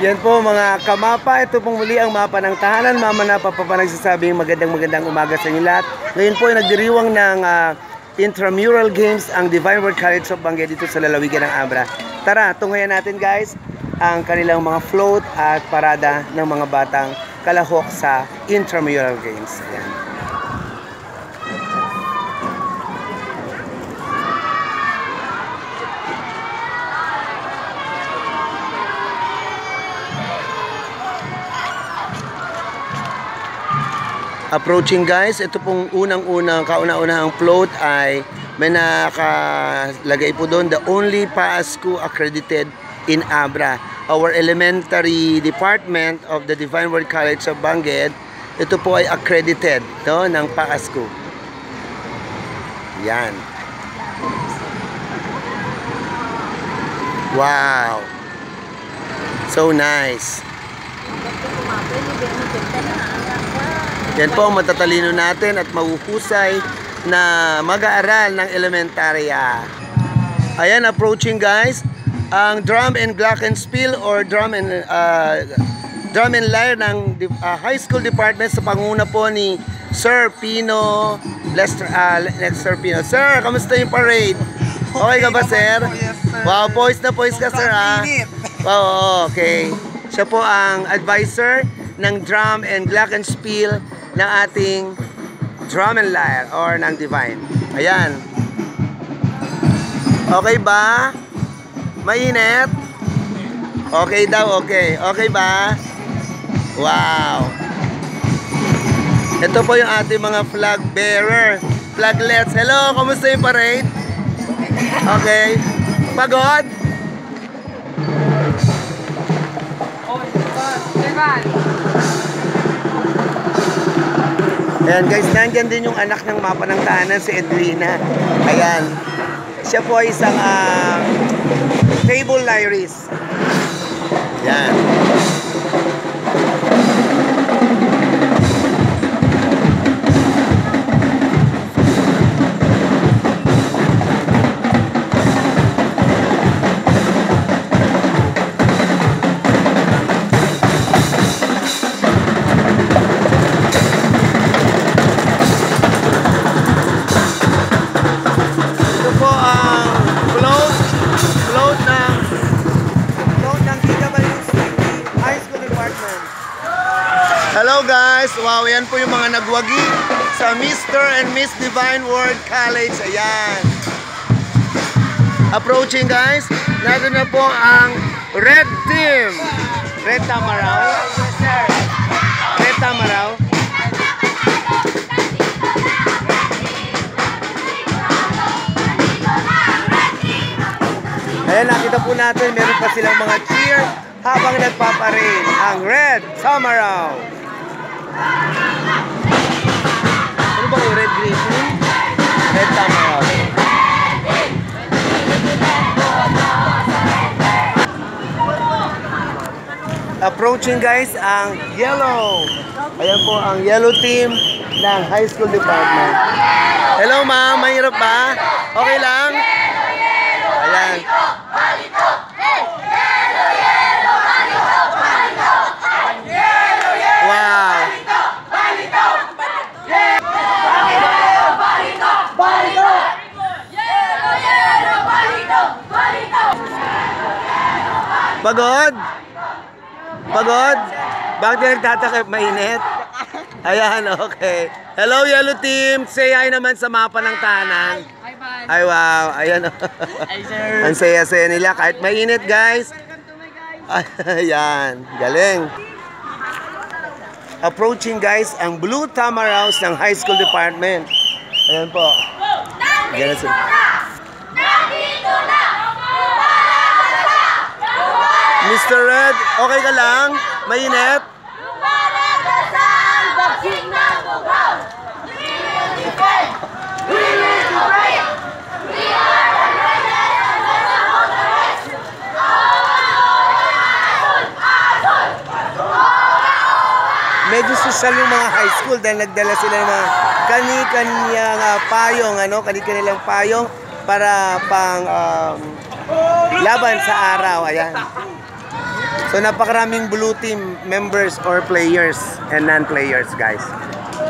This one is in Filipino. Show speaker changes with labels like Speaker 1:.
Speaker 1: Yan po mga kamapa, ito pong muli ang mapa ng tahanan. Mama na nagsasabing magandang umaga sa inyo lahat. Ngayon po ay nagdiriwang ng intramural games ang Divine Word College of Benguet dito sa lalawigan ng Abra. Tara, tunghayan natin guys ang kanilang mga float at parada ng mga batang kalahok sa intramural games. Ayan. Approaching guys, ito pong kauna-unahang float ay may nakalagay po doon, the only PAASCU accredited in Abra. Our elementary department of the Divine Word College of Benguet, ito po ay accredited ng PAASCU. Yan. Wow. So nice. Yan po ang matatalino natin at mahuhusay na mag-aaral ng elementarya. Ayan, approaching guys, ang drum and glockenspiel or drum and lyre ng high school department sa panguna po ni Sir Pino Lester Pino. Sir, kamusta yung parade? Okay ka ba, sir? Wow, poise na poise ka, sir, ha? Wow, okay. Siya po ang advisor ng drum and glockenspiel ng ating drum and lyre or ng Divine. Ayan. Okay ba? Mainit? Okay daw, okay. Okay ba? Wow. Ito po yung ating mga flag bearer, flaglets. Hello, kamusta yung parade? Okay. Pagod? Ayan guys, nandyan din yung anak ng mapa ng tahanan, si Edwina. Ayan. Siya po ay isang table lyrist. Ayan. Hello guys! Wow, yan po yung mga nagwagi sa Mr. and Miss Divine Word College. Ayan. Approaching guys, natin na po ang red team. Red Tamaraw. Red Tamaraw. Ayan, nakita po natin, meron pa silang mga cheer habang nagpaparade ang Red Tamaraw. Ano ba yung red green? Red Tamaraw. Approaching guys ang yellow. Ayan po ang yellow team ng high school department. Hello ma'am, mahirap ba? Okay lang? Ayan. Wow. Pagod? Pagod? Bakit ka nagtatakip? Mainit? Ayan, okay. Hello, yellow team. Say hi naman sa mapa ng tahanan. Ay, wow. Ayan. Ang saya-saya nila. Kahit mainit, guys. Ayan. Galing. Approaching, guys, ang Blue Tamaraws ng high school department. Ayan po. Nandito na! Mr. Red, okay ka lang? Mainit? Medyo social yung mga high school dahil nagdala sila ng mga kani-kaniyang payong, kani-kanilang payong para pang laban sa araw. Ayan. So napakaraming blue team members or players and non-players guys.